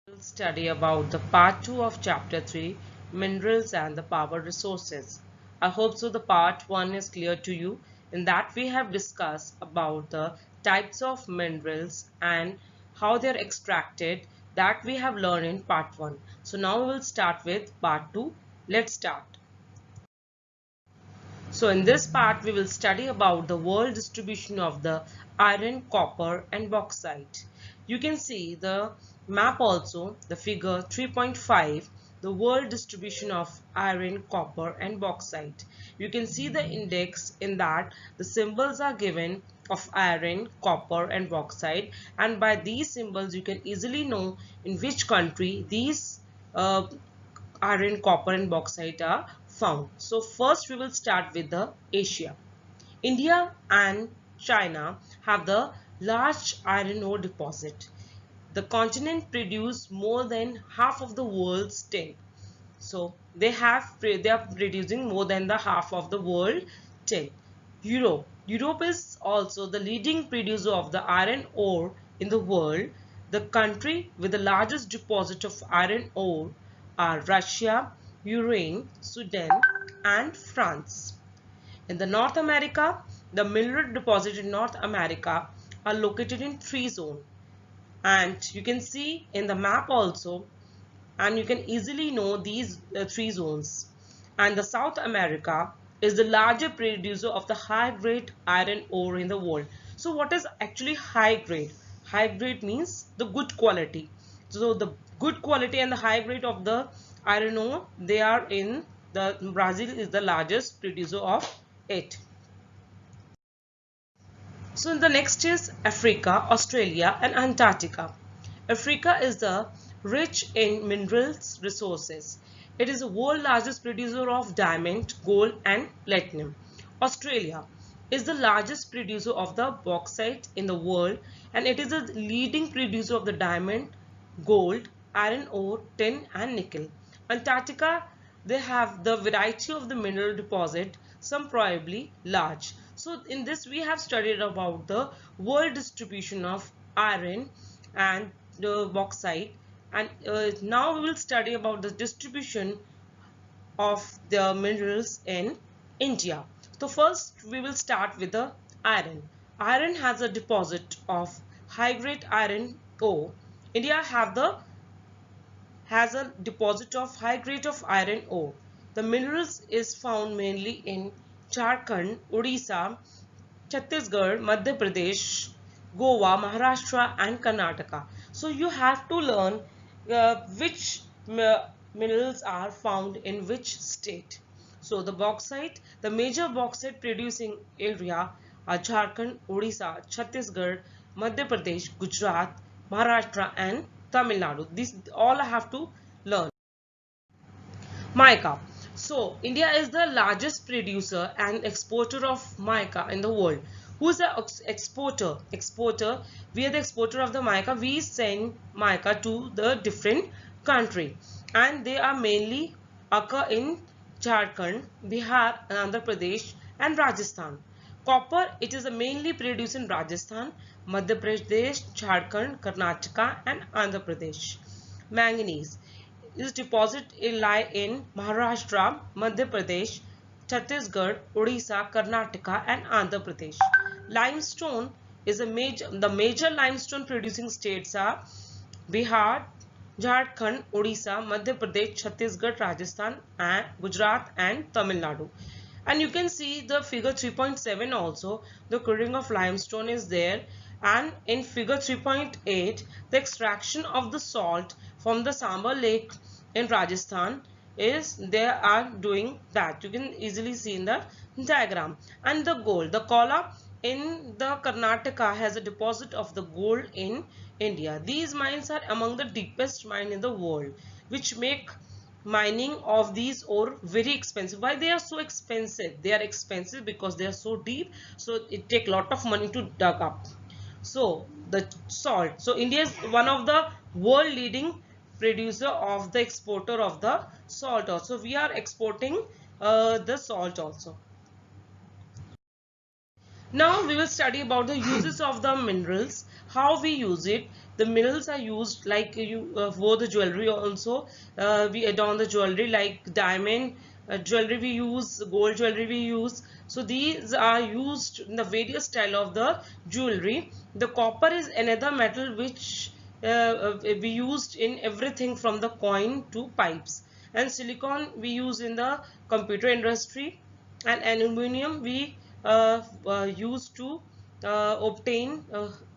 We'll study about the part 2 of chapter 3, minerals and the power resources. I hope so the part 1 is clear to you. In that we have discussed about the types of minerals and how they are extracted, that we have learned in part 1. So now we will start with part 2. Let's start. So in this part we will study about the world distribution of the iron, copper and bauxite. You can see the map also, the figure 3.5, the world distribution of iron, copper and bauxite. You can see the index in that the symbols are given of iron, copper and bauxite, and by these symbols you can easily know in which country these iron, copper and bauxite are found. So first we will start with the Asia. India and China have the large iron ore deposit. The continent produce more than half of the world's tin. So they are producing more than the half of the world tin. Europe is also the leading producer of the iron ore in the world. The country with the largest deposit of iron ore are Russia, Ukraine, Sudan and France. In the North America, the mineral deposit in North America are located in three zones, and you can see in the map also, and you can easily know these three zones. And the South America is the largest producer of the high grade iron ore in the world. So what is actually high grade? High grade means the good quality. So the good quality and the high grade of the iron ore, they are in the Brazil is the largest producer of it. So the next is Africa, Australia and Antarctica. Africa is the rich in minerals resources. It is the world's largest producer of diamond, gold and platinum. Australia is the largest producer of the bauxite in the world, and it is the leading producer of the diamond, gold, iron ore, tin and nickel. Antarctica, they have the variety of the mineral deposit, some probably large. So in this we have studied about the world distribution of iron and the bauxite, and now we will study about the distribution of the minerals in India. So first we will start with the iron. Iron has a deposit of high grade iron ore. India has a deposit of high grade of iron ore. The minerals is found mainly in Jharkhand, Odisha, Chhattisgarh, Madhya Pradesh, Goa, Maharashtra and Karnataka. So you have to learn which minerals are found in which state. So the bauxite, the major bauxite producing area are Jharkhand, Odisha, Chhattisgarh, Madhya Pradesh, Gujarat, Maharashtra and Tamil Nadu. These all I have to learn. Mica. So India is the largest producer and exporter of mica in the world. Who is the exporter? We are the exporter of the mica. We send mica to the different country, and they are mainly occur in Jharkhand, Bihar, Andhra Pradesh and Rajasthan. Copper, it is mainly produced in Rajasthan, Madhya Pradesh, Jharkhand, Karnataka and Andhra Pradesh. Manganese is deposit lie in Maharashtra, Madhya Pradesh, Chhattisgarh, Odisha, Karnataka and Andhra Pradesh. Limestone is the major limestone producing states are Bihar, Jharkhand, Odisha, Madhya Pradesh, Chhattisgarh, Rajasthan and Gujarat and Tamil Nadu. And you can see the figure 3.7 also, the crushing of limestone is there, and in figure 3.8 the extraction of the salt from the Sambar lake in Rajasthan is they are doing that. You can easily see in the diagram. And the gold, the Kola in the Karnataka has a deposit of the gold in India. These mines are among the deepest mine in the world, which make mining of these ore very expensive. Why they are so expensive? They are expensive because they are so deep, so it take lot of money to dug up. So the salt, so India is one of the world leading producer of the exporter of the salt also. We are exporting the salt also. Now we will study about the uses of the minerals. how we use it. The minerals are used like you for the jewelry also. We adorn the jewelry like diamond jewelry we use, gold jewelry we use. So these are used in the various style of the jewelry. The copper is another metal which we used in everything from the coin to pipes. And silicon we use in the computer industry, and aluminum we use to obtain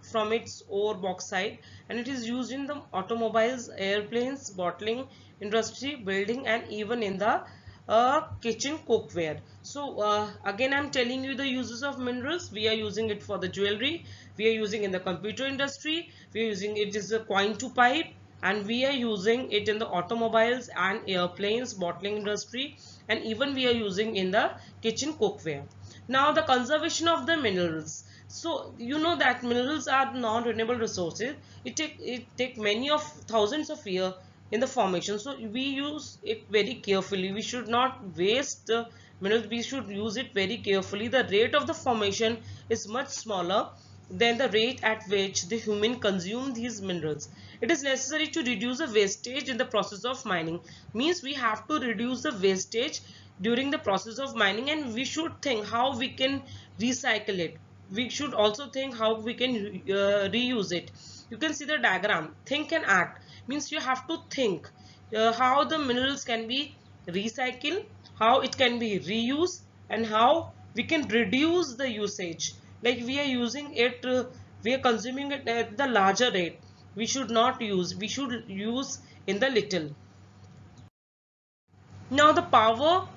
from its ore bauxite, and it is used in the automobiles, airplanes, bottling industry, building, and even in the kitchen cookware. So again I'm telling you the uses of minerals. We are using it for the jewelry, we are using in the computer industry, we are using it as a coin to pipe, and we are using it in the automobiles and airplanes, bottling industry, and even we are using in the kitchen cookware. Now the conservation of the minerals. So you know that minerals are non-renewable resources. It take many of thousands of years in the formation. So we use it very carefully. We should not waste the minerals. We should use it very carefully. The rate of the formation is much smaller than the rate at which the human consume these minerals. It is necessary to reduce the wastage in the process of mining. Means we have to reduce the wastage during the process of mining, and we should think how we can recycle it. We should also think how we can reuse it. You can see the diagram. Think and act means you have to think how the minerals can be recycled, how it can be reused, and how we can reduce the usage. Like we are using it, we are consuming it at the larger rate. We should not use, we should use in the little. Now the power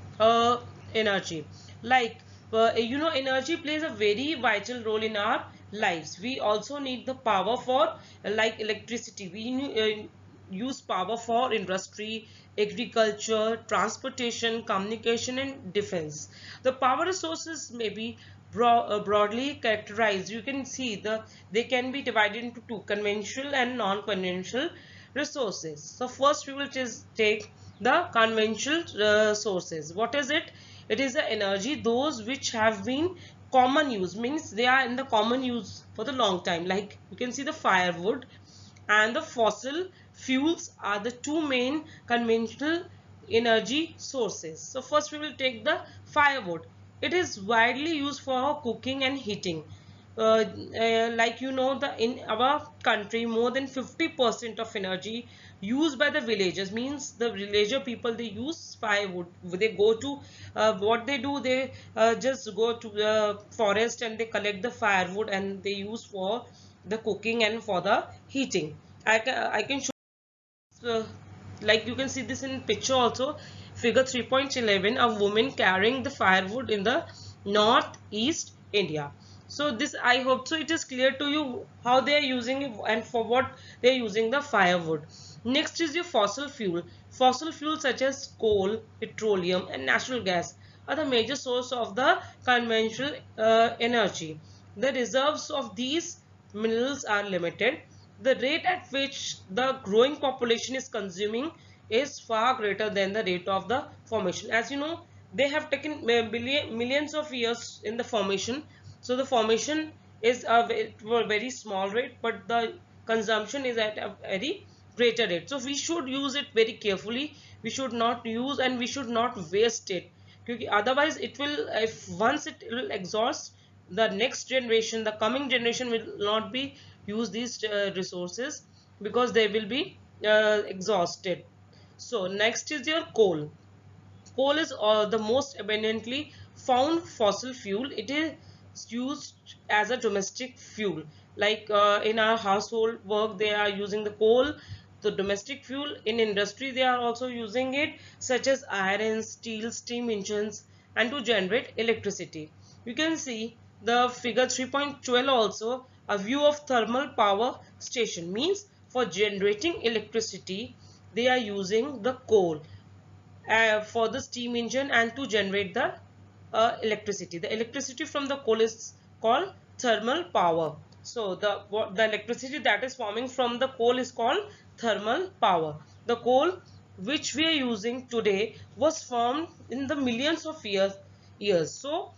energy, like energy plays a very vital role in our lives. We also need the power for like electricity. We use power for industry, agriculture, transportation, communication, and defense. The power resources may be broadly characterized. You can see they can be divided into two: conventional and non-conventional resources. So first we will just take the conventional sources. What is it? It is the energy those which have been common use, means they are in the common use for the long time. Like you can see the firewood and the fossil fuels are the two main conventional energy sources. So first we will take the firewood. It is widely used for cooking and heating. Like the in our country more than 50% of energy used by the villagers, means the villager people, they use firewood. They go to what they do, they just go to the forest and they collect the firewood and they use for the cooking and for the heating. I can show uh, like you can see this in picture also, figure 3.11, a woman carrying the firewood in the northeast India. So this, I hope so it is clear to you how they are using it and for what they are using the firewood. Next is your fossil fuel. Fossil fuels such as coal, petroleum, and natural gas are the major source of the conventional energy. The reserves of these minerals are limited. The rate at which the growing population is consuming is far greater than the rate of the formation. As you know, they have taken millions of years in the formation. So the formation is a very small rate, but the consumption is at a very greater rate. So we should use it very carefully. We should not use and we should not waste it. Because otherwise it will, if once it will exhaust, the next generation, the coming generation will not be use these resources because they will be exhausted. So next is your coal. Coal is the most abundantly found fossil fuel. It is used as a domestic fuel. Like in our household work, they are using the coal. The domestic fuel in industry, they are also using it, such as iron, steel, steam engines, and to generate electricity. You can see the figure 3.12 also, a view of thermal power station, means for generating electricity, they are using the coal for the steam engine and to generate the electricity. The electricity from the coal is called thermal power. So the electricity that is forming from the coal is called thermal power. The coal which we are using today was formed in the millions of years. So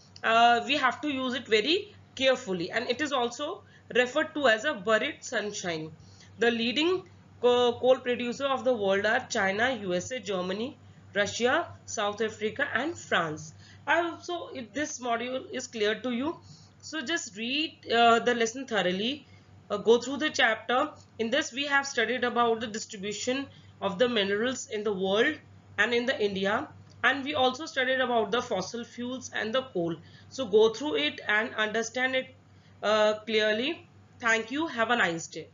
we have to use it very carefully, and it is also referred to as a buried sunshine. The leading coal producer of the world are China, USA, Germany, Russia, South Africa and France. I hope so if this module is clear to you. So just read the lesson thoroughly. Go through the chapter. In this we have studied about the distribution of the minerals in the world and in the India, and we also studied about the fossil fuels and the coal. So go through it and understand it clearly. Thank you. Have a nice day.